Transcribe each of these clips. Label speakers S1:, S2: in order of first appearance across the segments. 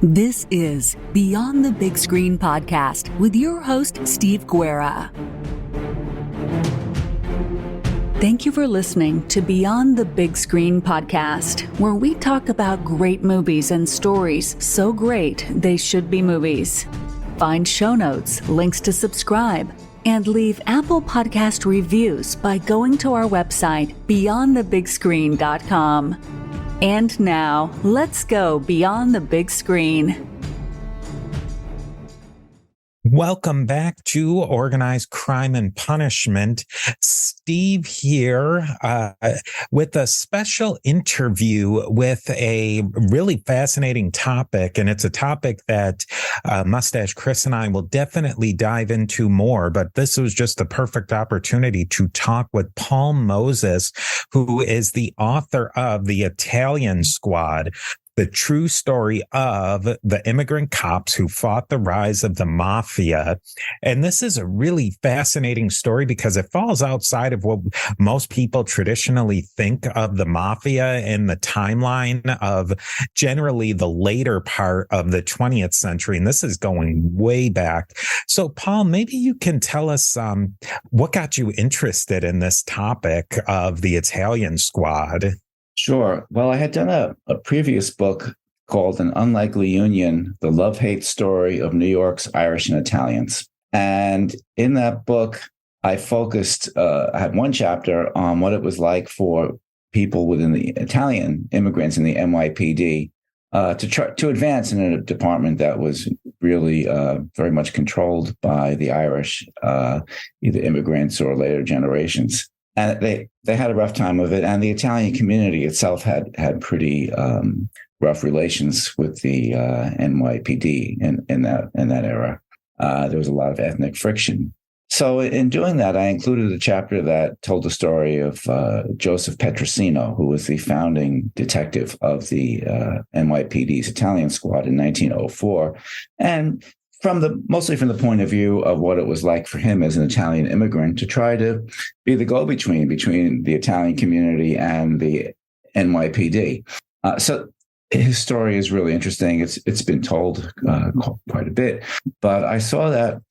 S1: This is Beyond the Big Screen podcast with your host, Steve Guerra. Thank you for listening to Beyond the Big Screen podcast, where we talk about great movies and stories so great they should be movies. Find show notes, links to subscribe, and leave Apple Podcast reviews by going to our website, beyondthebigscreen.com. And now, let's go beyond the big screen.
S2: Welcome back to Organized Crime and Punishment. Steve here with a special interview with a really fascinating topic. And it's a topic that Mustache Chris and I will definitely dive into more. But this was just the perfect opportunity to talk with Paul Moses, who is the author of The Italian Squad, the true story of the immigrant cops who fought the rise of the Mafia. And this is a really fascinating story because it falls outside of what most people traditionally think of the Mafia in the timeline of generally the later part of the 20th century. And this is going way back. So, Paul, maybe you can tell us what got you interested in this topic of the Italian Squad.
S3: Sure. Well, I had done a previous book called An Unlikely Union, The Love-Hate Story of New York's Irish and Italians. And in that book, I focused, I had one chapter on what it was like for people within the Italian immigrants in the NYPD to advance in a department that was really very much controlled by the Irish, either immigrants or later generations. And they had a rough time of it, and the Italian community itself had pretty rough relations with the NYPD in that era. There was a lot of ethnic friction. So in doing that, I included a chapter that told the story of Joseph Petrosino, who was the founding detective of the NYPD's Italian Squad in 1904, and mostly from the point of view of what it was like for him as an Italian immigrant to try to be the go-between between the Italian community and the NYPD. So his story is really interesting. It's been told quite a bit, but I saw that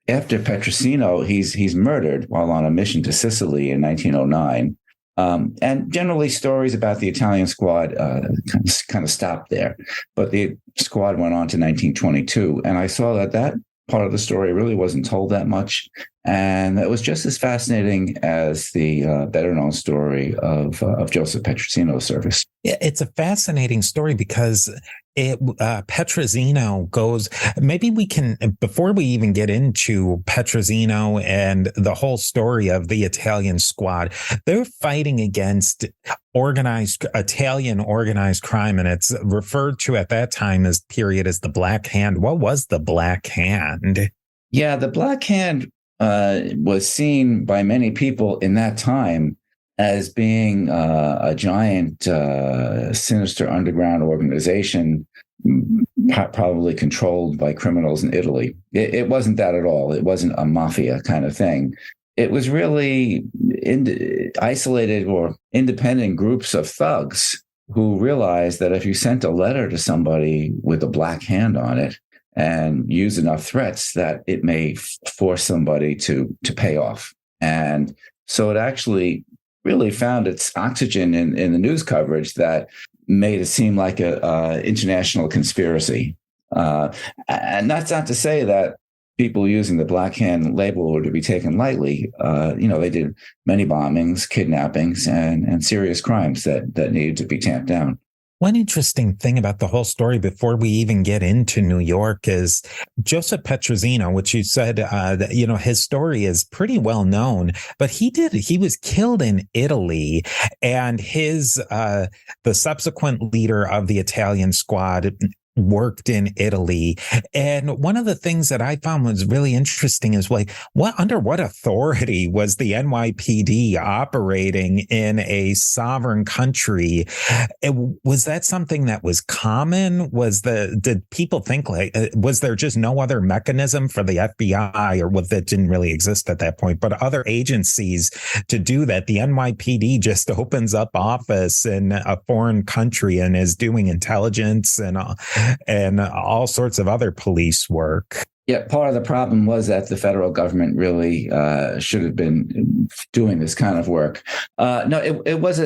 S3: after Petrosino, he's murdered while on a mission to Sicily in 1909. And generally, stories about the Italian Squad kind of stopped there. But the squad went on to 1922, and I saw that part of the story really wasn't told that much. And it was just as fascinating as the better-known story of Joseph Petrosino's service.
S2: Yeah, it's a fascinating story because Petrosino goes, maybe we can, before we even get into Petrosino and the whole story of the Italian Squad, they're fighting against Italian organized crime. And it's referred to at that time as the Black Hand. What was the Black Hand?
S3: Yeah, the Black Hand was seen by many people in that time as being a giant, sinister underground organization, probably controlled by criminals in Italy. It wasn't that at all. It wasn't a mafia kind of thing. It was really isolated or independent groups of thugs who realized that if you sent a letter to somebody with a black hand on it and use enough threats, that it may force somebody to pay off. And so it actually really found its oxygen in the news coverage that made it seem like a international conspiracy. And that's not to say that people using the Black Hand label were to be taken lightly. They did many bombings, kidnappings, and serious crimes that needed to be tamped down.
S2: One interesting thing about the whole story before we even get into New York is Joseph Petrosino, which you said, his story is pretty well known, but he was killed in Italy, and the subsequent leader of the Italian Squad worked in Italy. And one of the things that I found was really interesting is under what authority was the NYPD operating in a sovereign country? Was that something that was common? Did people think was there just no other mechanism for the FBI, or that didn't really exist at that point, but other agencies to do that? The NYPD just opens up office in a foreign country and is doing intelligence and and all sorts of other police work.
S3: Yeah, part of the problem was that the federal government really should have been doing this kind of work. No, it was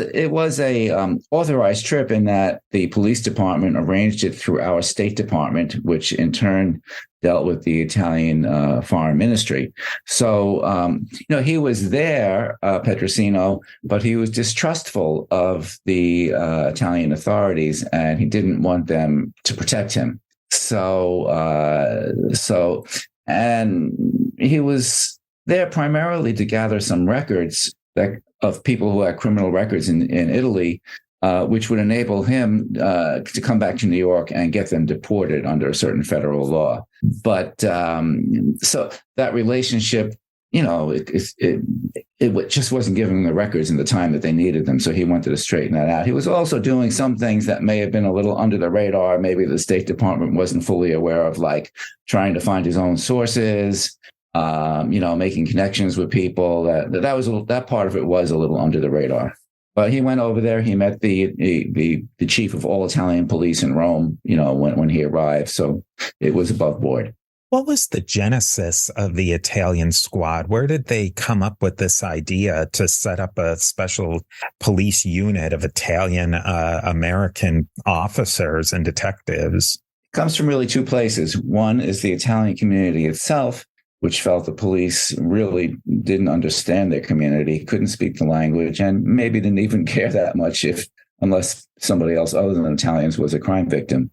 S3: a authorized trip in that the police department arranged it through our State Department, which in turn dealt with the Italian Foreign Ministry. So, he was there, Petrosino, but he was distrustful of the Italian authorities, and he didn't want them to protect him. And he was there primarily to gather some records of people who had criminal records in Italy, which would enable him to come back to New York and get them deported under a certain federal law. But so that relationship, it just wasn't giving them the records in the time that they needed them. So he wanted to straighten that out. He was also doing some things that may have been a little under the radar. Maybe the State Department wasn't fully aware of, like trying to find his own sources, making connections with people. That part of it was a little under the radar. But he went over there. He met the chief of all Italian police in Rome, when he arrived. So it was above board.
S2: What was the genesis of the Italian squad? Where did they come up with this idea to set up a special police unit of Italian American officers and detectives?
S3: It comes from really two places. One is the Italian community itself, which felt the police really didn't understand their community, couldn't speak the language, and maybe didn't even care that much unless somebody else other than Italians was a crime victim.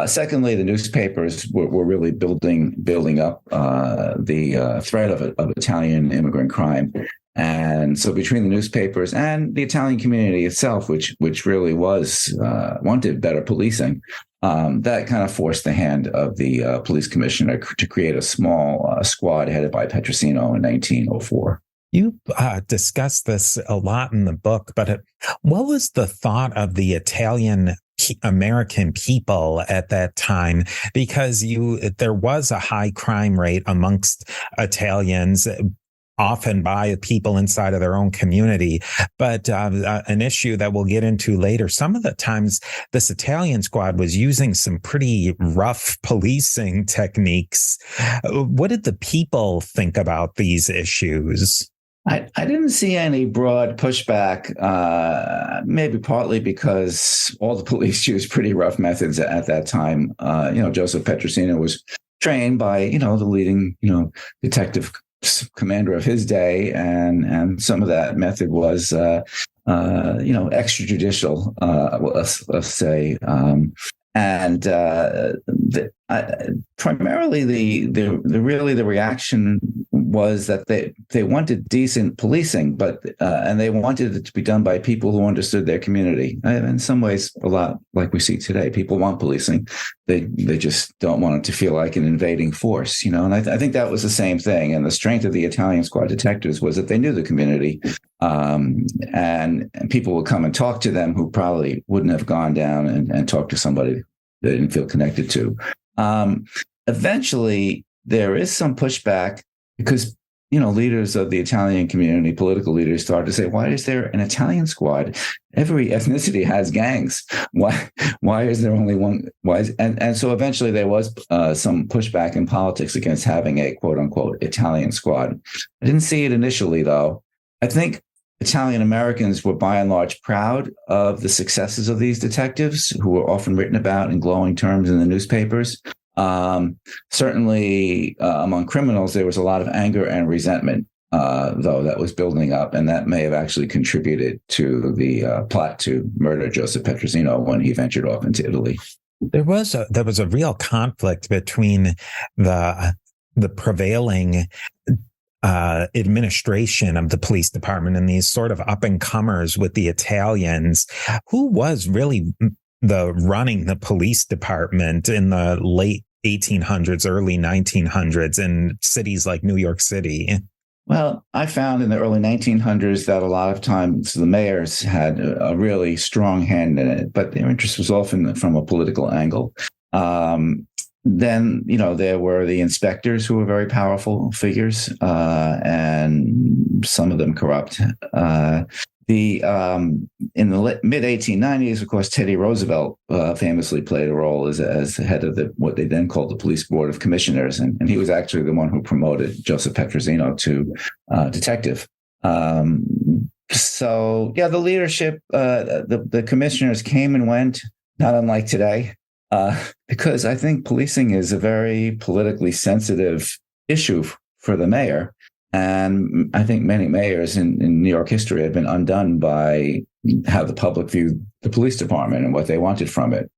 S3: Secondly, the newspapers were really building up the threat of Italian immigrant crime, and so between the newspapers and the Italian community itself, which really wanted better policing, that kind of forced the hand of the police commissioner to create a small squad headed by Petrosino in 1904.
S2: You discussed this a lot in the book, but what was the thought of the Italian American people at that time? Because there was a high crime rate amongst Italians, often by people inside of their own community. But an issue that we'll get into later, some of the times this Italian squad was using some pretty rough policing techniques. What did the people think about these issues?
S3: I didn't see any broad pushback, maybe partly because all the police used pretty rough methods at that time. Joseph Petrosino was trained by, the leading, detective commander of his day. And some of that method was, extrajudicial, let's say. Primarily the reaction was that they wanted decent policing, but and they wanted it to be done by people who understood their community. In some ways, a lot like we see today, people want policing. They just don't want it to feel like an invading force, And I think that was the same thing. And the strength of the Italian squad detectives was that they knew the community, and people would come and talk to them who probably wouldn't have gone down and talked to somebody they didn't feel connected to. Eventually, there is some pushback because, leaders of the Italian community, political leaders, started to say, why is there an Italian squad? Every ethnicity has gangs. Why is there only one? And so eventually there was some pushback in politics against having a quote unquote Italian squad. I didn't see it initially, though. I think Italian Americans were by and large proud of the successes of these detectives, who were often written about in glowing terms in the newspapers. Certainly among criminals, there was a lot of anger and resentment, though, that was building up. And that may have actually contributed to the plot to murder Joseph Petrosino when he ventured off into Italy.
S2: There was a real conflict between the prevailing administration of the police department and these sort of up and comers with the Italians. Who was really running the police department in the late 1800s, early 1900s in cities like New York City?
S3: Well, I found in the early 1900s that a lot of times the mayors had a really strong hand in it, but their interest was often from a political angle. Then, there were the inspectors who were very powerful figures, and some of them corrupt. in the mid 1890s, of course, Teddy Roosevelt famously played a role as head of what they then called the Police Board of Commissioners, and he was actually the one who promoted Joseph Petrosino to detective. So yeah, the leadership, the commissioners came and went, not unlike today, because I think policing is a very politically sensitive issue for the mayor. And I think many mayors in New York history have been undone by how the public viewed the police department and what they wanted from it.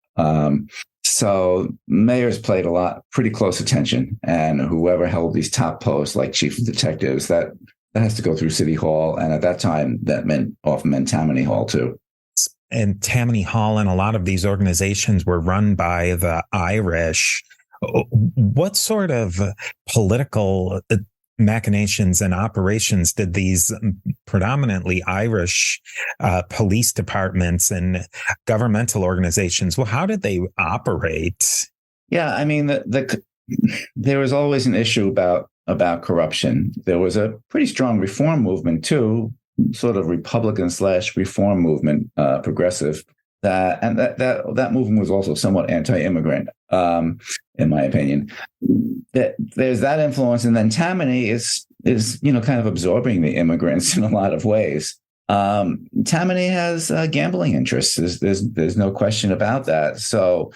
S3: So mayors played pretty close attention, and whoever held these top posts like chief of detectives, that has to go through City Hall. And at that time, that often meant Tammany Hall too.
S2: And Tammany Hall and a lot of these organizations were run by the Irish. What sort of political machinations and operations did these predominantly Irish police departments and governmental organizations, well, how did they operate?
S3: Yeah, I mean, there was always an issue about corruption. There was a pretty strong reform movement too, sort of Republican/reform movement, progressive. That movement was also somewhat anti-immigrant, in my opinion. There's that influence, and then Tammany is kind of absorbing the immigrants in a lot of ways. Tammany has gambling interests. There's no question about that. So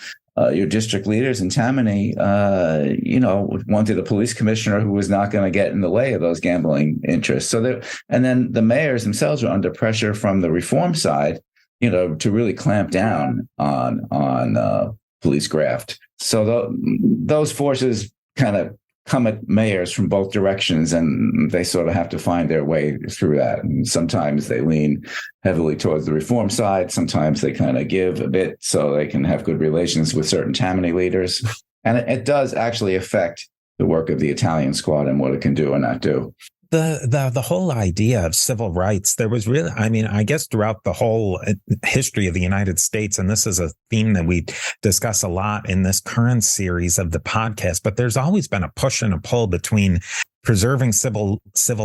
S3: your district leaders in Tammany, wanted a police commissioner who was not going to get in the way of those gambling interests. And then the mayors themselves are under pressure from the reform side, to really clamp down on police graft. So those forces kind of come at mayors from both directions, and they sort of have to find their way through that. And sometimes they lean heavily towards the reform side. Sometimes they kind of give a bit so they can have good relations with certain Tammany leaders. And it does actually affect the work of the Italian squad and what it can do or not do.
S2: The whole idea of civil rights, there was really, I guess throughout the whole history of the United States, and this is a theme that we discuss a lot in this current series of the podcast, but there's always been a push and a pull between preserving civil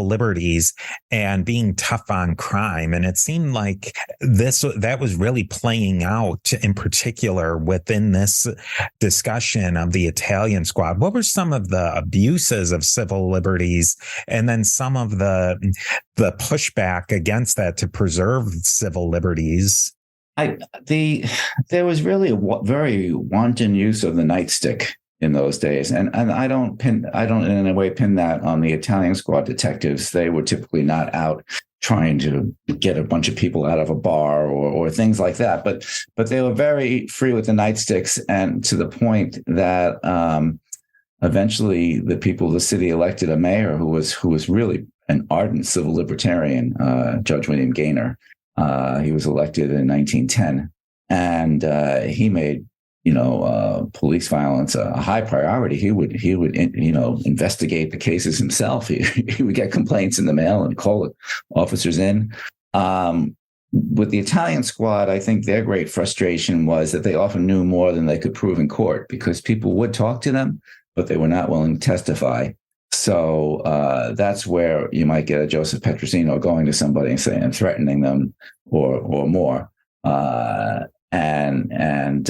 S2: liberties and being tough on crime. And it seemed like that was really playing out in particular within this discussion of the Italian squad. What were some of the abuses of civil liberties, and then some of the pushback against that to preserve civil liberties?
S3: There was really a very wanton use of the nightstick in those days. And I don't in any way pin that on the Italian squad detectives. They were typically not out trying to get a bunch of people out of a bar or things like that. But they were very free with the nightsticks, and to the point that eventually the city elected a mayor who was really an ardent civil libertarian, Judge William Gaynor. He was elected in 1910, and he made police violence a high priority. He would investigate the cases himself. He would get complaints in the mail and call officers in. With the Italian squad, I think their great frustration was that they often knew more than they could prove in court, because people would talk to them, but they were not willing to testify. So that's where you might get a Joseph Petrosino going to somebody and saying, and threatening them or more. And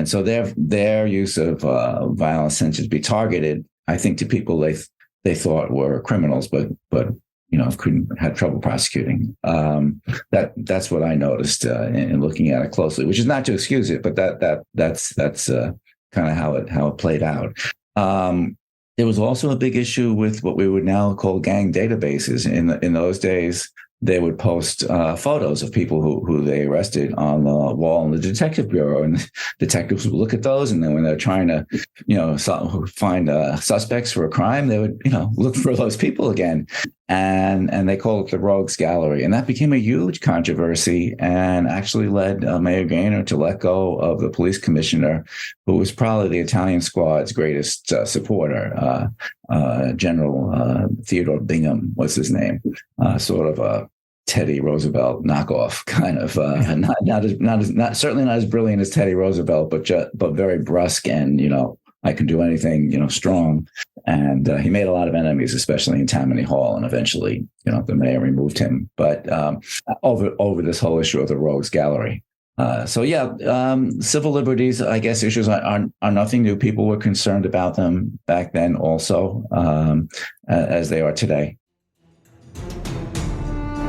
S3: so their use of violence tended to be targeted, I think, to people they thought were criminals, but had trouble prosecuting. That's what I noticed in looking at it closely, which is not to excuse it, but that's kind of how it played out. There was also a big issue with what we would now call gang databases. In those days, they would post photos of people who they arrested on the wall in the detective bureau, and detectives would look at those. And then when they're trying to, find suspects for a crime, they would, look for those people again. And they call it the Rogues Gallery. And that became a huge controversy and actually led Mayor Gaynor to let go of the police commissioner, who was probably the Italian squad's greatest supporter. General Theodore Bingham was his name, sort of a Teddy Roosevelt knockoff, kind of certainly not as brilliant as Teddy Roosevelt, but very brusque and I can do anything, strong. And he made a lot of enemies, especially in Tammany Hall, and eventually, the mayor removed him. But over this whole issue of the Rogues Gallery. Civil liberties, I guess, issues are nothing new. People were concerned about them back then also, as they are today.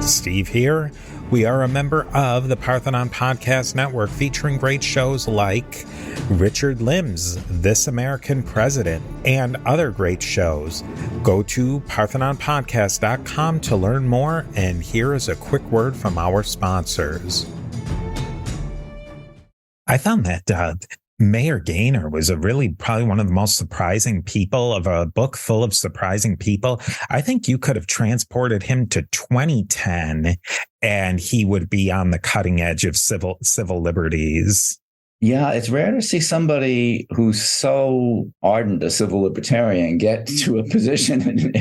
S2: Steve here. We are a member of the Parthenon Podcast Network, featuring great shows like Richard Lim's This American President and other great shows. Go to parthenonpodcast.com to learn more, and here is a quick word from our sponsors. I found that Mayor Gaynor was probably one of the most surprising people of a book full of surprising people. I think you could have transported him to 2010 and he would be on the cutting edge of civil liberties.
S3: Yeah, it's rare to see somebody who's so ardent a civil libertarian get to a position,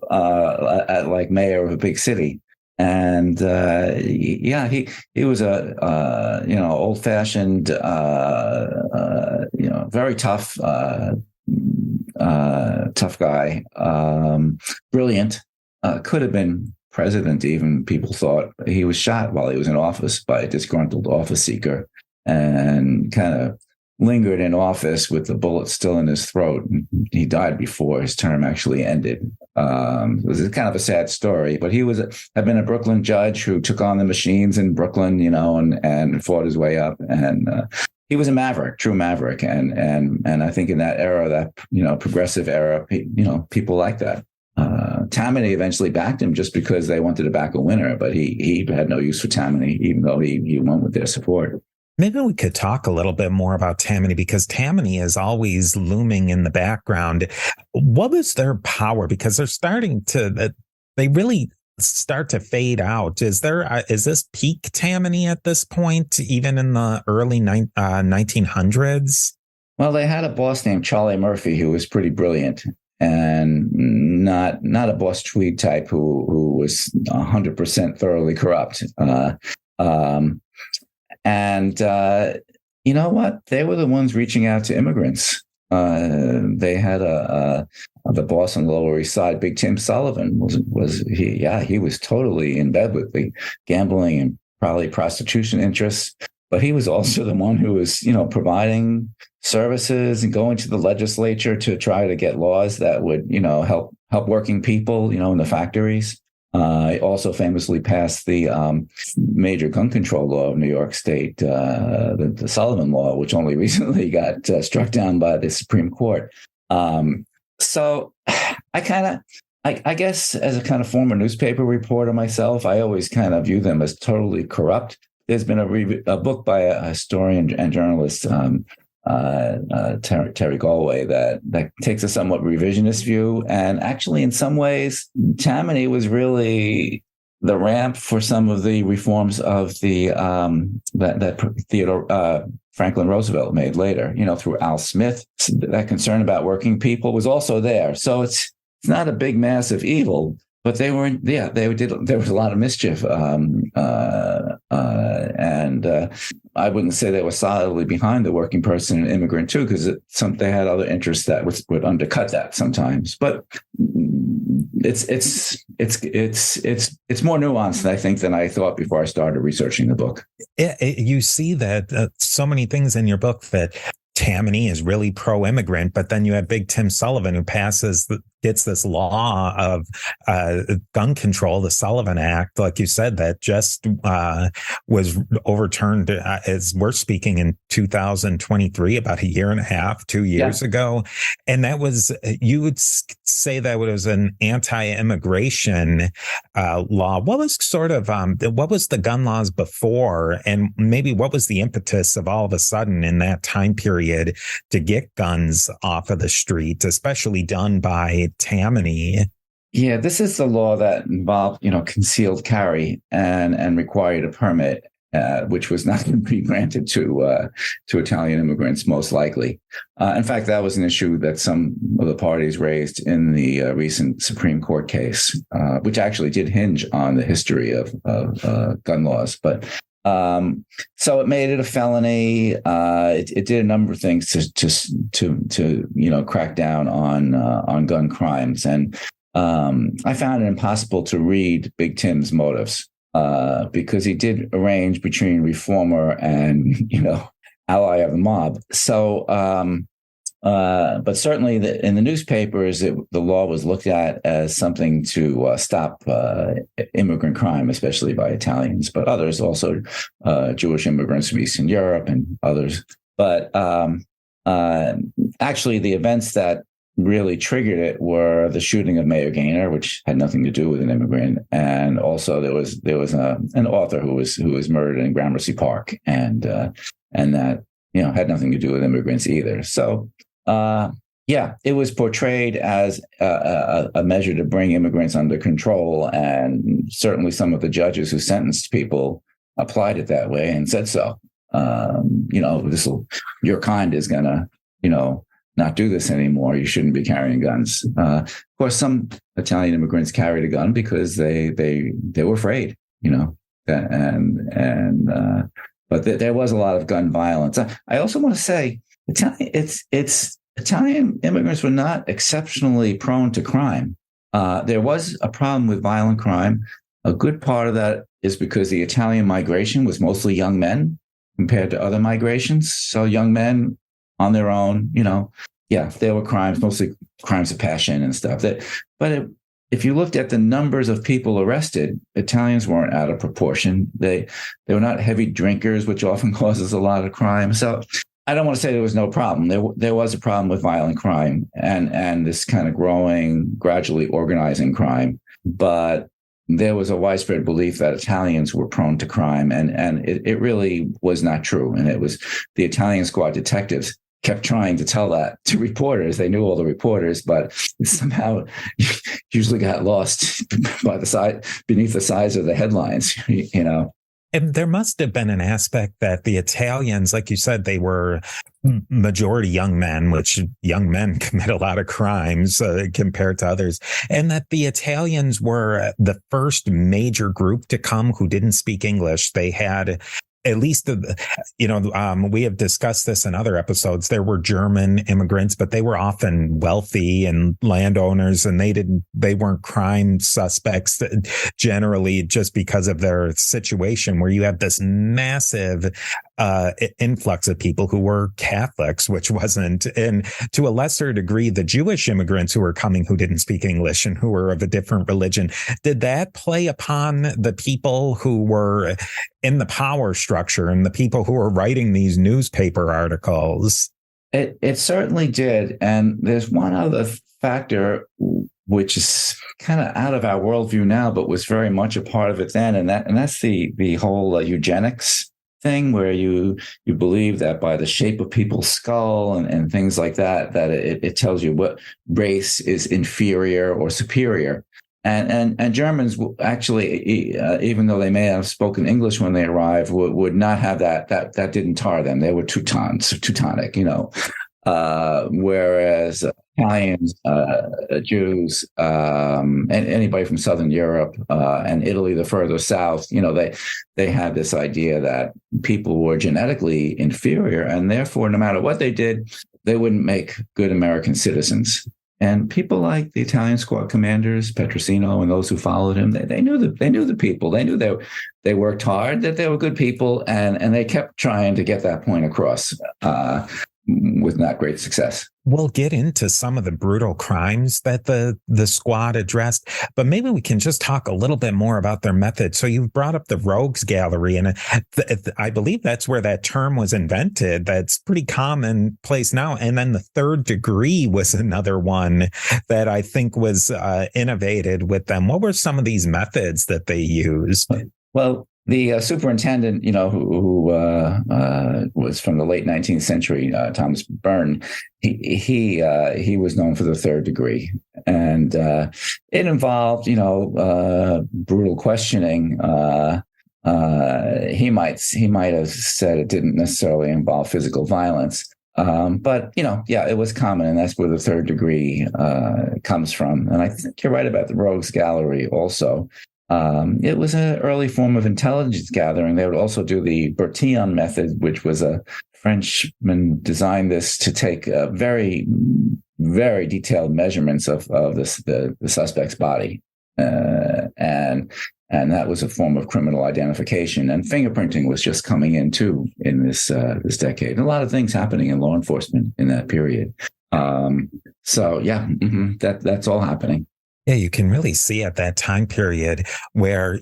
S3: like mayor of a big city. And he was a old-fashioned, very tough guy, brilliant. Could have been president. Even people thought. He was shot while he was in office by a disgruntled office seeker, and kind of lingered in office with the bullet still in his throat. He died before his term actually ended. It was kind of a sad story, but he had been a Brooklyn judge who took on the machines in Brooklyn, and fought his way up. And he was a maverick, true maverick. And I think in that era, that, progressive era, people like that. Tammany eventually backed him just because they wanted to back a winner, but he had no use for Tammany, even though he won with their support.
S2: Maybe we could talk a little bit more about Tammany, because Tammany is always looming in the background. What was their power? Because they really start to fade out. Is this peak Tammany at this point, even in the early 1900s?
S3: Well, they had a boss named Charlie Murphy who was pretty brilliant, and not a Boss Tweed type who was 100% thoroughly corrupt. And you know what? They were the ones reaching out to immigrants. They had the boss on the Lower East Side, Big Tim Sullivan, he was totally in bed with the gambling and probably prostitution interests. But he was also the one who was, providing services and going to the legislature to try to get laws that would, help working people, in the factories. He also famously passed the major gun control law of New York State, the Sullivan Law, which only recently got struck down by the Supreme Court. So I guess as a kind of former newspaper reporter myself, I always kind of view them as totally corrupt. There's been a book by a historian and journalist, Terry Galway, that takes a somewhat revisionist view. And actually, in some ways, Tammany was really the ramp for some of the reforms of the that Theodore Franklin Roosevelt made later. Through Al Smith, that concern about working people was also there. So it's not a big, massive evil. But there was a lot of mischief, and I wouldn't say they were solidly behind the working person and immigrant too, because they had other interests that would undercut that sometimes. But it's more nuanced, I think, than I thought before I started researching the book.
S2: You see that so many things in your book that Tammany is really pro-immigrant, but then you have Big Tim Sullivan who gets this law of gun control, the Sullivan Act, like you said, that just was overturned as we're speaking in 2023, about a year and a half, 2 years ago. And that was, you would say that it was an anti-immigration law. What was what was the gun laws before? And maybe what was the impetus of all of a sudden in that time period to get guns off of the street, especially done by Tammany?
S3: Yeah, this is the law that involved, concealed carry and required a permit, which was not going to be granted to Italian immigrants, most likely. In fact, that was an issue that some of the parties raised in the recent Supreme Court case, which actually did hinge on the history of gun laws. But So it made it a felony. It did a number of things to crack down on gun crimes, and I found it impossible to read Big Tim's motives because he did arrange between reformer and ally of the mob. So. But certainly in the newspapers, the law was looked at as something to stop immigrant crime, especially by Italians, but others also, Jewish immigrants from Eastern Europe and others. But actually, the events that really triggered it were the shooting of Mayor Gaynor, which had nothing to do with an immigrant, and also there was an author who was murdered in Gramercy Park, and that had nothing to do with immigrants either. So. It was portrayed as a measure to bring immigrants under control, and certainly some of the judges who sentenced people applied it that way and said so. Your kind is gonna, not do this anymore. You shouldn't be carrying guns. Of course, some Italian immigrants carried a gun because they were afraid, but there was a lot of gun violence. I also want to say, Italian immigrants were not exceptionally prone to crime. There was a problem with violent crime. A good part of that is because the Italian migration was mostly young men compared to other migrations. So young men on their own, there were crimes, mostly crimes of passion and stuff. If you looked at the numbers of people arrested, Italians weren't out of proportion. They were not heavy drinkers, which often causes a lot of crime. So I don't want to say there was no problem. There was a problem with violent crime and this kind of growing, gradually organizing crime. But there was a widespread belief that Italians were prone to crime, and it really was not true. And it was the Italian squad detectives kept trying to tell that to reporters. They knew all the reporters, but somehow usually got lost beneath the size of the headlines,
S2: And there must have been an aspect that the Italians, like you said, they were majority young men, which young men commit a lot of crimes compared to others. And that the Italians were the first major group to come who didn't speak English. They had at least, we have discussed this in other episodes. There were German immigrants, but they were often wealthy and landowners, and they weren't crime suspects generally just because of their situation, where you have this massive influx of people who were Catholics, which wasn't, and to a lesser degree, the Jewish immigrants who were coming who didn't speak English and who were of a different religion. Did that play upon the people who were in the power structure and the people who were writing these newspaper articles?
S3: It certainly did. And there's one other factor which is kind of out of our worldview now, but was very much a part of it then, and that's the whole eugenics thing, where you believe that by the shape of people's skull and things like that it tells you what race is inferior or superior. And Germans actually, even though they may have spoken English when they arrived, would not have that didn't tar them. They were Teutonic, whereas Italians, Jews, and anybody from Southern Europe and Italy, the further south, they had this idea that people were genetically inferior, and therefore, no matter what they did, they wouldn't make good American citizens. And people like the Italian squad commanders, Petrosino, and those who followed him, they knew the people. They knew they worked hard, that they were good people, and they kept trying to get that point across with not great success.
S2: We'll get into some of the brutal crimes that the squad addressed, but maybe we can just talk a little bit more about their method. So you brought up the rogues gallery, and I believe that's where that term was invented. That's pretty commonplace now. And then the third degree was another one that I think was innovated with them. What were some of these methods that they used?
S3: Well, the superintendent, who was from the late 19th century, Thomas Byrne, he was known for the third degree, and it involved, brutal questioning. He might have said it didn't necessarily involve physical violence, but it was common, and that's where the third degree comes from. And I think you're right about the rogues gallery also. It was an early form of intelligence gathering. They would also do the Parthenon method, which was a Frenchman designed this to take very, very detailed measurements of the suspect's body, and that was a form of criminal identification. And fingerprinting was just coming in too in this decade. A lot of things happening in law enforcement in that period. So yeah, that's all happening.
S2: Yeah, you can really see at that time period where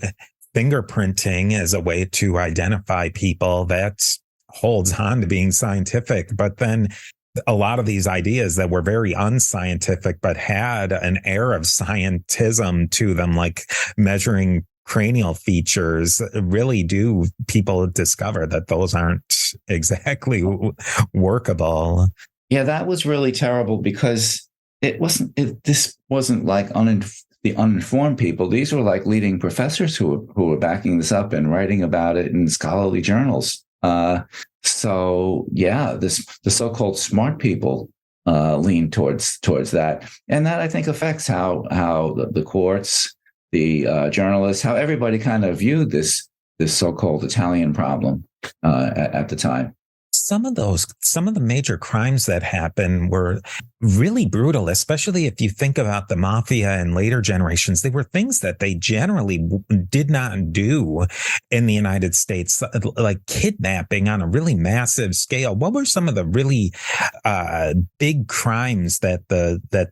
S2: fingerprinting is a way to identify people that holds on to being scientific. But then a lot of these ideas that were very unscientific, but had an air of scientism to them, like measuring cranial features, really do people discover that those aren't exactly workable.
S3: Yeah, that was really terrible because this wasn't like the uninformed people. These were like leading professors who were backing this up and writing about it in scholarly journals. So yeah, the so-called smart people lean towards that, and that I think affects how the courts, the journalists, how everybody kind of viewed this so-called Italian problem at the time.
S2: Some of the major crimes that happened were really brutal, especially if you think about the Mafia and later generations. They were things that they generally did not do in the United States, like kidnapping on a really massive scale. What were some of the really big crimes that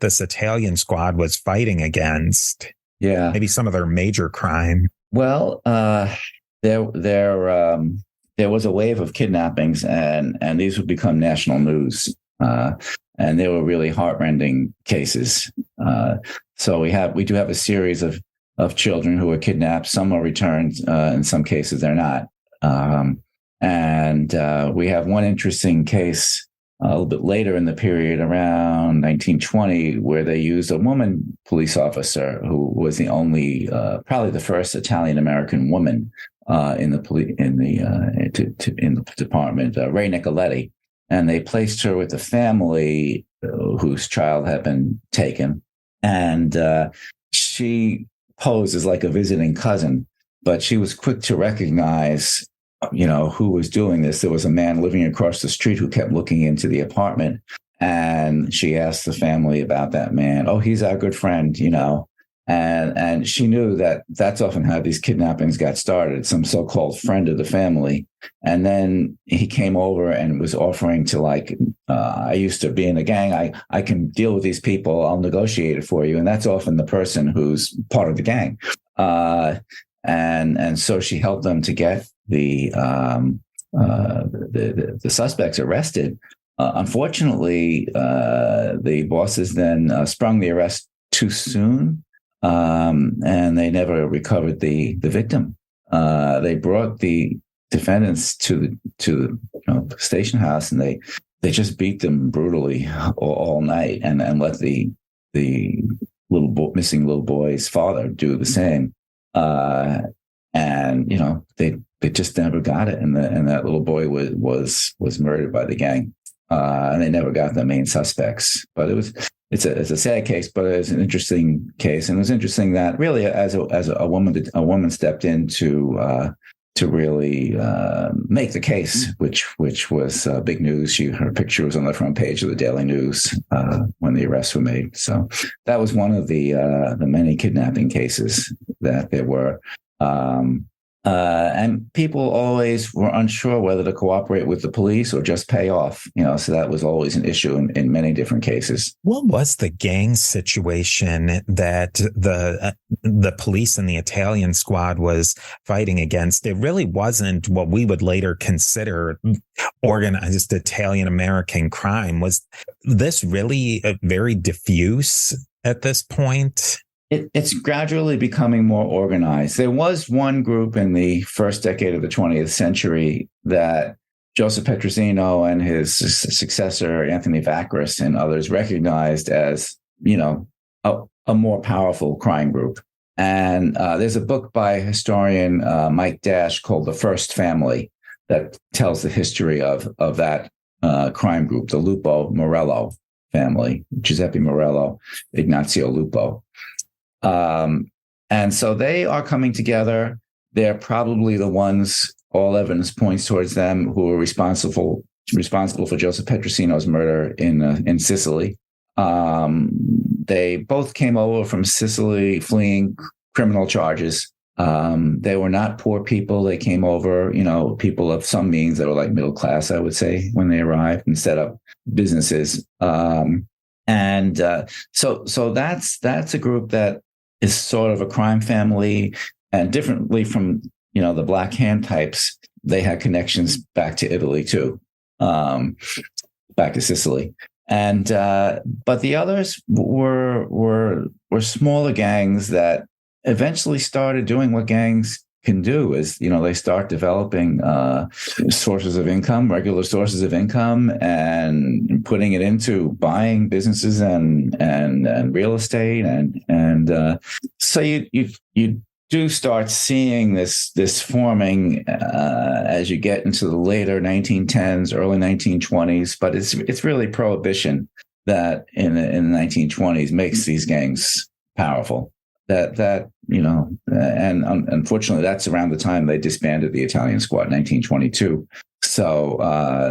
S2: this Italian squad was fighting against?
S3: Yeah,
S2: maybe some of their major crime.
S3: Well, there was a wave of kidnappings, and these would become national news. And they were really heartrending cases. So we do have a series of children who were kidnapped. Some are returned. In some cases, they're not. And we have one interesting case a little bit later in the period, around 1920, where they used a woman police officer who was the only, probably the first Italian American woman in the department, Ray Nicoletti, and they placed her with a family whose child had been taken, and she posed as like a visiting cousin, but she was quick to recognize, who was doing this. There was a man living across the street who kept looking into the apartment, and she asked the family about that man. Oh, he's our good friend, And she knew that that's often how these kidnappings got started, some so-called friend of the family. And then he came over and was offering to I used to be in a gang. I can deal with these people. I'll negotiate it for you. And that's often the person who's part of the gang. And so she helped them to get the suspects arrested. Unfortunately, the bosses then sprung the arrest too soon. And they never recovered the victim. They brought the defendants to the station house, and they just beat them brutally all night, and let the missing little boy's father do the same. And they just never got it, and that little boy was murdered by the gang. And they never got the main suspects. But it's a sad case, but it's an interesting case, and it was interesting that really, as a woman stepped in to really make the case, which was big news. Her picture was on the front page of the Daily News when the arrests were made. So that was one of the many kidnapping cases that there were. And people always were unsure whether to cooperate with the police or just pay off, so that was always an issue in many different cases.
S2: What was the gang situation that the police and the Italian squad was fighting against? It really wasn't what we would later consider organized Italian American crime. Was this really very diffuse at this point?
S3: It's gradually becoming more organized. There was one group in the first decade of the 20th century that Joseph Petrosino and his successor, Anthony Vaccaris, and others recognized as, a more powerful crime group. And there's a book by historian Mike Dash called The First Family that tells the history of that crime group, the Lupo Morello family, Giuseppe Morello, Ignazio Lupo. And so they are coming together. They're probably the ones, all evidence points towards them, who are responsible for Joseph Petrosino's murder in Sicily. They both came over from Sicily fleeing criminal charges. They were not poor people. They came over, people of some means that were like middle class, I would say, when they arrived and set up businesses. So that's a group that is sort of a crime family, and differently from, the Black Hand types, they had connections back to Italy too, back to Sicily. And but the others were smaller gangs that eventually started doing what gangs can do, is they start developing sources of income, regular sources of income, and putting it into buying businesses and real estate, and so you do start seeing this forming as you get into the later 1910s, early 1920s. But it's really prohibition that in the 1920s makes these gangs powerful. And unfortunately, that's around the time they disbanded the Italian Squad, 1922. So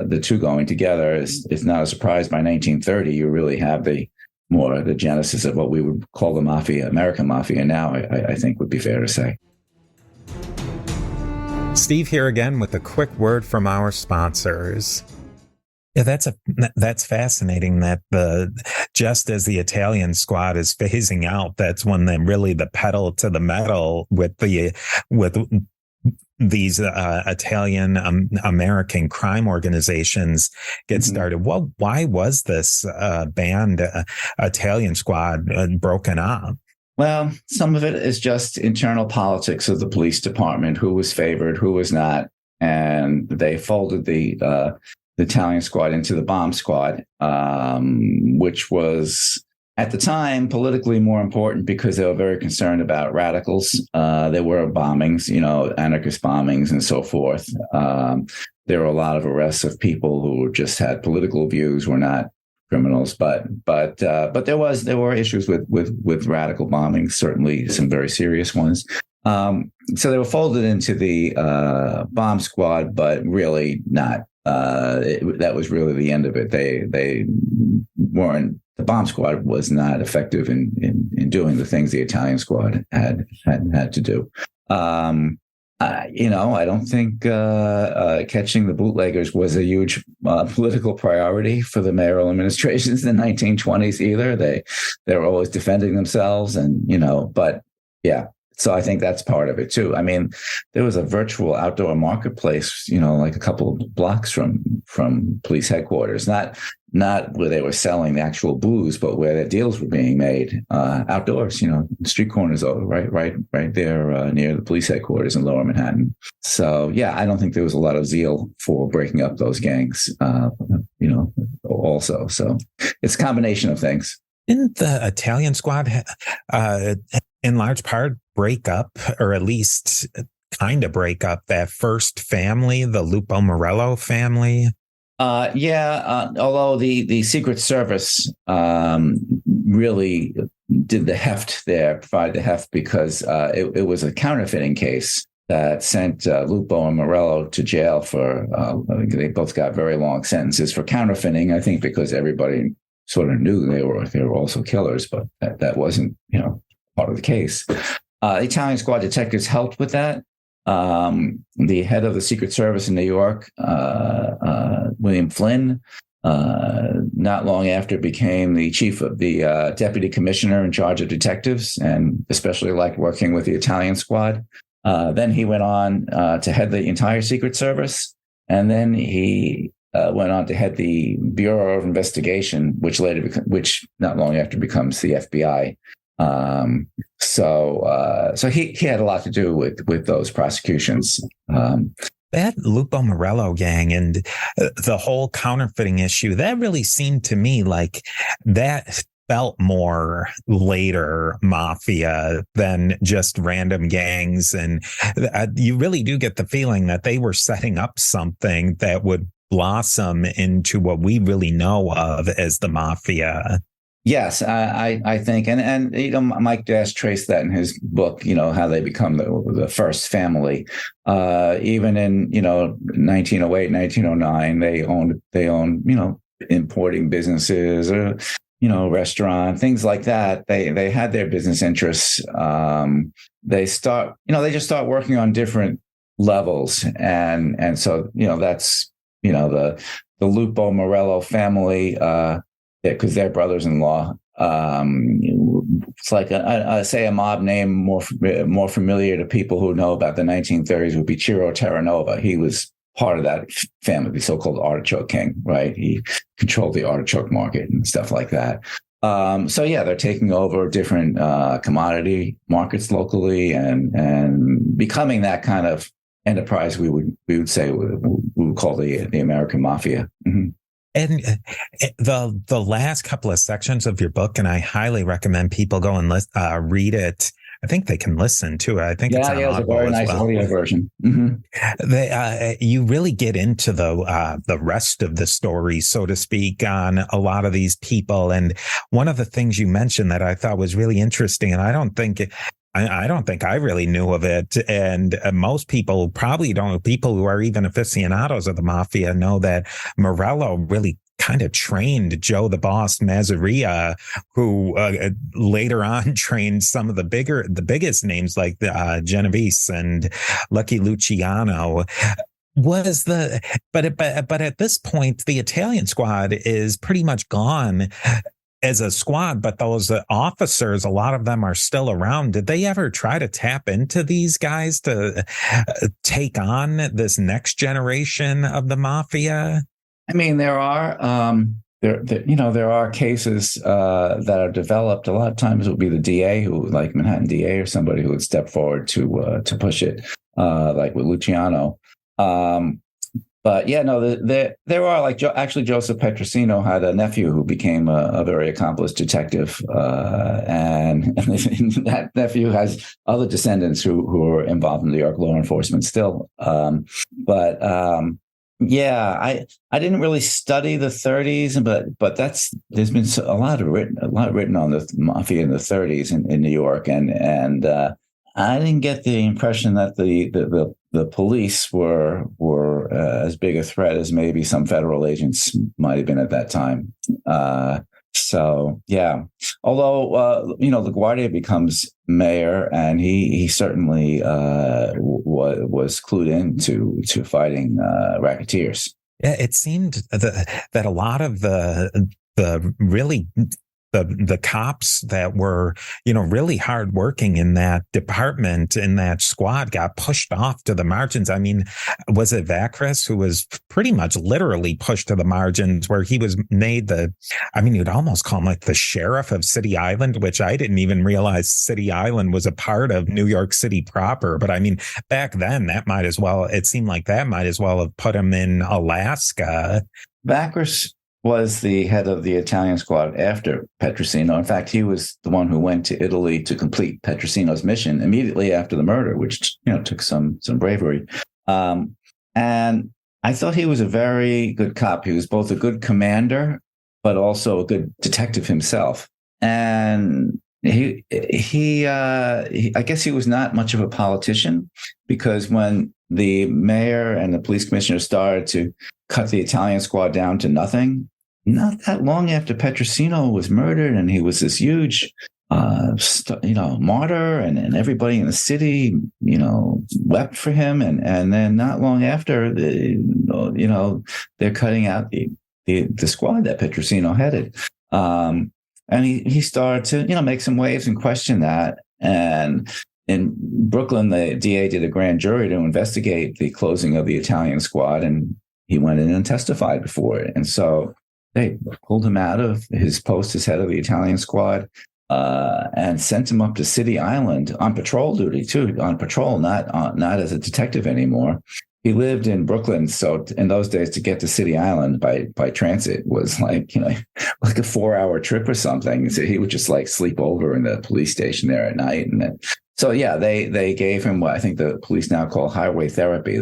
S3: the two going together is not a surprise. By 1930, you really have the genesis of what we would call the Mafia, American Mafia now, I think would be fair to say.
S2: Steve here again with a quick word from our sponsors. Yeah, that's fascinating that just as the Italian Squad is phasing out, that's when the pedal to the metal with these Italian American crime organizations get started. Well, why was this band Italian Squad broken up?
S3: Well, some of it is just internal politics of the police department, who was favored, who was not, and they folded the Italian Squad into the Bomb Squad, which was at the time politically more important because they were very concerned about radicals. There were bombings, anarchist bombings and so forth. There were a lot of arrests of people who just had political views, were not criminals, but there were issues with radical bombings, certainly some very serious ones. So they were folded into the Bomb Squad, but really not. That was really the end of it. They weren't. The Bomb Squad was not effective in doing the things the Italian Squad had to do. I don't think catching the bootleggers was a huge political priority for the mayoral administrations in the 1920s either. They were always defending themselves, but yeah. So I think that's part of it too. I mean, there was a virtual outdoor marketplace, like a couple of blocks from police headquarters, not where they were selling the actual booze, but where the deals were being made outdoors, street corners over right there near the police headquarters in Lower Manhattan. So, yeah, I don't think there was a lot of zeal for breaking up those gangs, also. So it's a combination of things.
S2: Didn't the Italian Squad, in large part, break up, or at least kind of break up that first family, the Lupo Morello family? Although the Secret Service really did the heft there, provided the heft, because it was a counterfeiting case that sent Lupo and Morello to jail for, they both got very long sentences for counterfeiting, I think because everybody sort of knew they were also killers, but that wasn't, part of the case. Italian Squad detectives helped with that. The head of the Secret Service in New York, William Flynn, not long after became the chief of the deputy commissioner in charge of detectives, and especially liked working with the Italian Squad. Then he went on to head the entire Secret Service, and then he went on to head the Bureau of Investigation, which not long after becomes the FBI. So he had a lot to do with those prosecutions. That Lupo Morello gang and the whole counterfeiting issue, that really seemed to me like that felt more later mafia than just random gangs. And you really do get the feeling that they were setting up something that would blossom into what we really know of as the mafia.
S3: Yes, I think, and Mike Dash traced that in his book. How they become the first family. Even in 1908, 1909, they owned importing businesses, or restaurant, things like that. They had their business interests. They just start working on different levels, and so that's the Lupo Morello family. Because they're brothers-in-law. It's like say a mob name more familiar to people who know about the 1930s would be Ciro Terranova. He was part of that family, the so-called Artichoke King, right? He controlled the artichoke market and stuff like that. So yeah, they're taking over different commodity markets locally and becoming that kind of enterprise we would say we would call the American Mafia. Mm-hmm.
S2: And the last couple of sections of your book, and I highly recommend people go and read it. I think they can listen to it. I think it's on Audible,
S3: a very nice audio version. Mm-hmm.
S2: You really get into the rest of the story, so to speak, on a lot of these people. And one of the things you mentioned that I thought was really interesting, and I don't think I really knew of it. And most people probably don't. People who are even aficionados of the Mafia know that Morello really kind of trained Joe the Boss Mazzaria, who later on trained some of the biggest names like Genovese and Lucky Luciano. But at this point, the Italian squad is pretty much gone as a squad, but those officers, a lot of them are still around. Did they ever try to tap into these guys to take on this next generation of the Mafia?
S3: I mean, there are cases that are developed. A lot of times it would be the DA, who, like Manhattan DA, or somebody who would step forward to push it, like with Luciano. But yeah, no, there are actually Joseph Petrosino had a nephew who became a very accomplished detective, and that nephew has other descendants who are involved in New York law enforcement still. Yeah, I didn't really study the 30s, but there's been a lot written on the Mafia in the 30s in New York, and I didn't get the impression that the police were as big a threat as maybe some federal agents might have been at that time. So yeah, although LaGuardia becomes mayor, and he certainly was clued into fighting racketeers.
S2: Yeah, it seemed that a lot of the really the cops that were, really hardworking in that department, in that squad, got pushed off to the margins. I mean, was it Vacris who was pretty much literally pushed to the margins, where he was made you'd almost call him like the sheriff of City Island, which I didn't even realize City Island was a part of New York City proper. But I mean, back then it seemed like that might as well have put him in Alaska.
S3: Vacris was the head of the Italian squad after Petrosino. In fact, he was the one who went to Italy to complete Petrosino's mission immediately after the murder, which took some bravery. And I thought he was a very good cop. He was both a good commander, but also a good detective himself. And he I guess he was not much of a politician, because when the mayor and the police commissioner started to cut the Italian squad down to nothing, not that long after Petrosino was murdered, and he was this huge, martyr, and everybody in the city, wept for him. And then not long after, they're cutting out the squad that Petrosino headed. And he started to, make some waves and question that. And in Brooklyn, the DA did a grand jury to investigate the closing of the Italian squad, and he went in and testified before it. And so they pulled him out of his post as head of the Italian squad, and sent him up to City Island on patrol duty too, not as a detective anymore. He lived in Brooklyn, so in those days to get to City Island by transit was like a 4-hour trip or something. So he would just sleep over in the police station there at night, and then, so yeah, they gave him what I think the police now call highway therapy.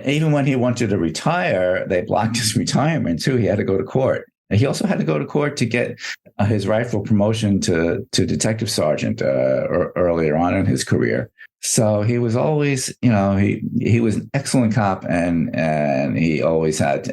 S3: even when he wanted to retire, they blocked his retirement too. He had to go to court. He also had to go to court to get his rightful promotion to detective sergeant earlier on in his career. So he was always, he was an excellent cop, and he always had,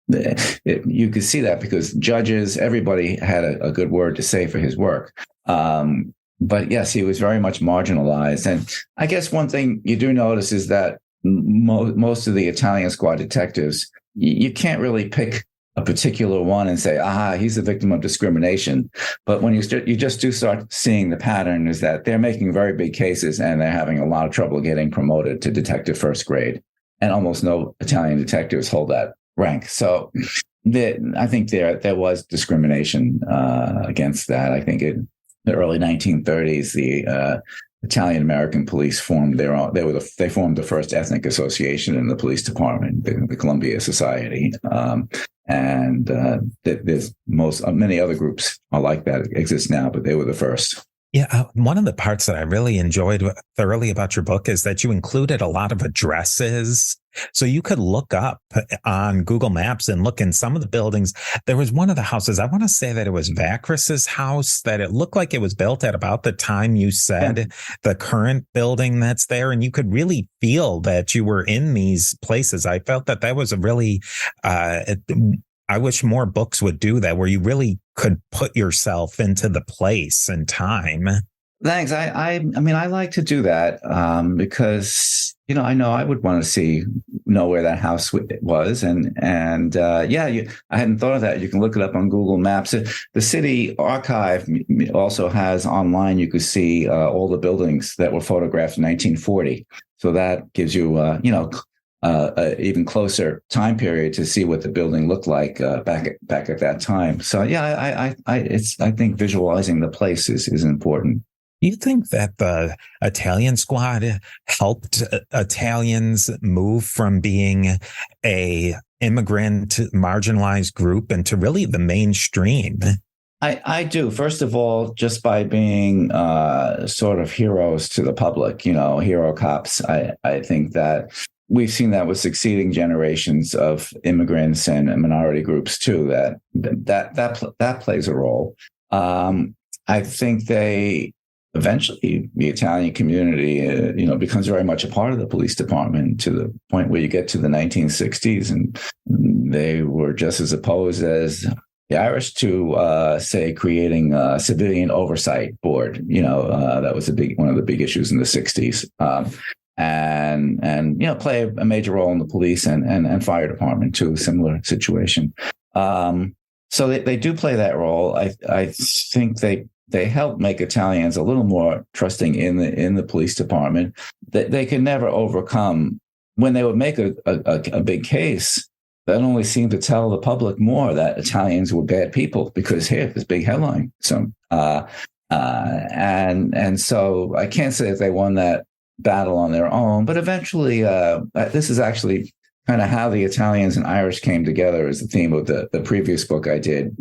S3: you could see that because judges, everybody had a good word to say for his work. But yes, he was very much marginalized. And I guess one thing you do notice is that most of the Italian squad detectives, you can't really pick a particular one and say, he's a victim of discrimination. But when you just do start seeing the pattern is that they're making very big cases and they're having a lot of trouble getting promoted to detective first grade. And almost no Italian detectives hold that rank. So I think there was discrimination against that. I think in the early 1930s, the Italian American police formed their own. They formed the first ethnic association in the police department, the Columbia Society. And there's many other groups are like that exist now, but they were the first.
S2: Yeah, one of the parts that I really enjoyed thoroughly about your book is that you included a lot of addresses. So you could look up on Google Maps and look in some of the buildings. There was one of the houses, I want to say that it was Vacris's house, that it looked like it was built at about the time you said the current building that's there. And you could really feel that you were in these places. I felt that was a really, I wish more books would do that, where you really could put yourself into the place and time.
S3: Thanks. I mean, I like to do that because, I know I would want to know where that house was. And I hadn't thought of that. You can look it up on Google Maps. The city archive also has online, you could see all the buildings that were photographed in 1940. So that gives you, even closer time period to see what the building looked like back at that time. So I think visualizing the place is important.
S2: Do you think that the Italian squad helped Italians move from being a immigrant marginalized group into really the mainstream?
S3: I do. First of all, just by being sort of heroes to the public, hero cops. I think that we've seen that with succeeding generations of immigrants and minority groups too. That plays a role. I think eventually the Italian community, becomes very much a part of the police department to the point where you get to the 1960s, and they were just as opposed as the Irish to, say, creating a civilian oversight board. That was one of the big issues in the 60s. And play a major role in the police and fire department too, similar situation. So they do play that role. I think they help make Italians a little more trusting in the police department. They could never overcome when they would make a big case. That only seemed to tell the public more that Italians were bad people because this big headline. So and so I can't say that they won that battle on their own, but eventually this is actually kind of how the Italians and Irish came together as the theme of the previous book I did.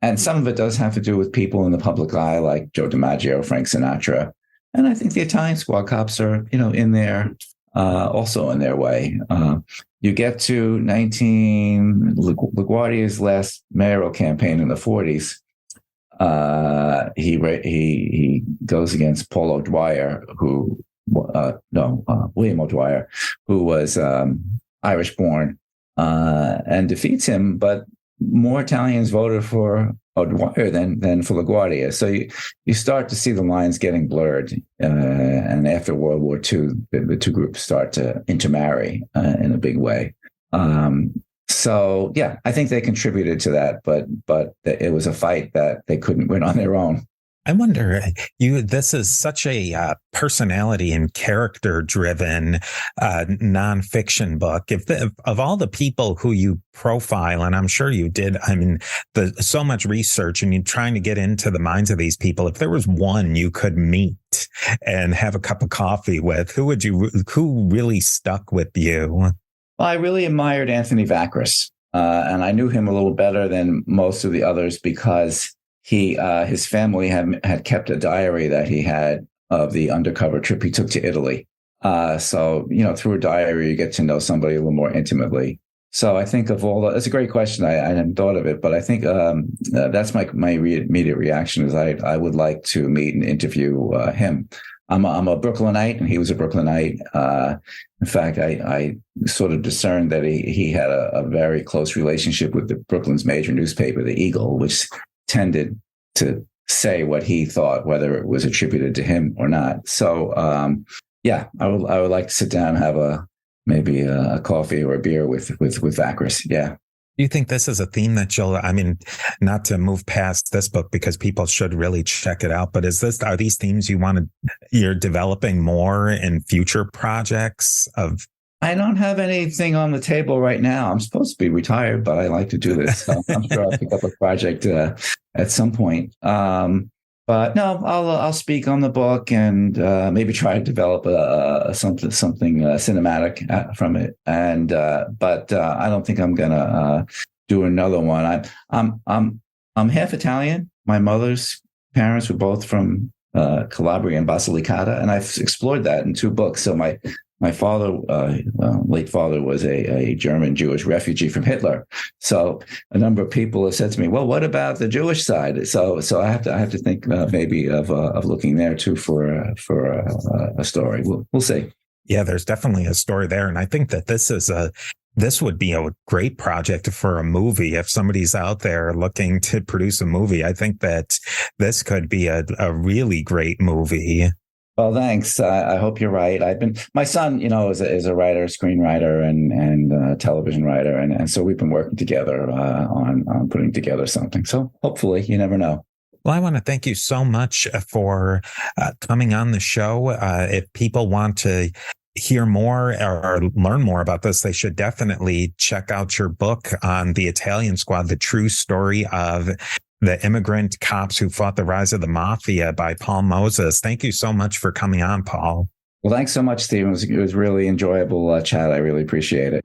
S3: And some of it does have to do with people in the public eye, like Joe DiMaggio, Frank Sinatra. And I think the Italian squad cops are, in there, also in their way. You get to LaGuardia's last mayoral campaign in the 40s. He goes against Paul O'Dwyer, William O'Dwyer, who was Irish born, and defeats him. But more Italians voted for O'Dwyer than for LaGuardia. So you start to see the lines getting blurred. And after World War II, the two groups start to intermarry in a big way. So I think they contributed to that, but it was a fight that they couldn't win on their own.
S2: I wonder, this is such a personality and character driven nonfiction book. If of all the people who you profile, and I'm sure you did, so much research and you're trying to get into the minds of these people, if there was one you could meet and have a cup of coffee with, who really stuck with you?
S3: Well, I really admired Anthony Vacris, and I knew him a little better than most of the others because his family had kept a diary that he had of the undercover trip he took to Italy. So, through a diary, you get to know somebody a little more intimately. So I think of all it's a great question. I hadn't thought of it, but I think that's my immediate reaction is I would like to meet and interview him. I'm a Brooklynite, and he was a Brooklynite. In fact, I sort of discerned that he had a very close relationship with Brooklyn's major newspaper, the Eagle, which tended to say what he thought, whether it was attributed to him or not. So, I would like to sit down and have maybe a coffee or a beer with Vacris. Yeah.
S2: Do you think this is a theme that not to move past this book because people should really check it out, but are these themes you're developing more in future projects of?
S3: I don't have anything on the table right now. I'm supposed to be retired, but I like to do this. So I'm sure I'll pick up a project at some point. But no, I'll speak on the book and maybe try to develop something cinematic from it. And but I don't think I'm gonna do another one. I'm half Italian. My mother's parents were both from Calabria and Basilicata, and I've explored that in 2 books. So my father, late father, was a German Jewish refugee from Hitler. So a number of people have said to me, "Well, what about the Jewish side?" So I have to think maybe of looking there too for a story. We'll see.
S2: Yeah, there's definitely a story there, and I think that this would be a great project for a movie. If somebody's out there looking to produce a movie, I think that this could be a really great movie.
S3: Well, thanks. I hope you're right. My son, is a writer, screenwriter, and television writer, and so we've been working together on putting together something. So hopefully, you never know.
S2: Well, I want to thank you so much for coming on the show. If people want to hear more or learn more about this, they should definitely check out your book on the Italian Squad, The True Story of the Immigrant Cops Who Fought the Rise of the Mafia by Paul Moses. Thank you so much for coming on, Paul.
S3: Well, thanks so much, Stephen. It was really enjoyable chat. I really appreciate it.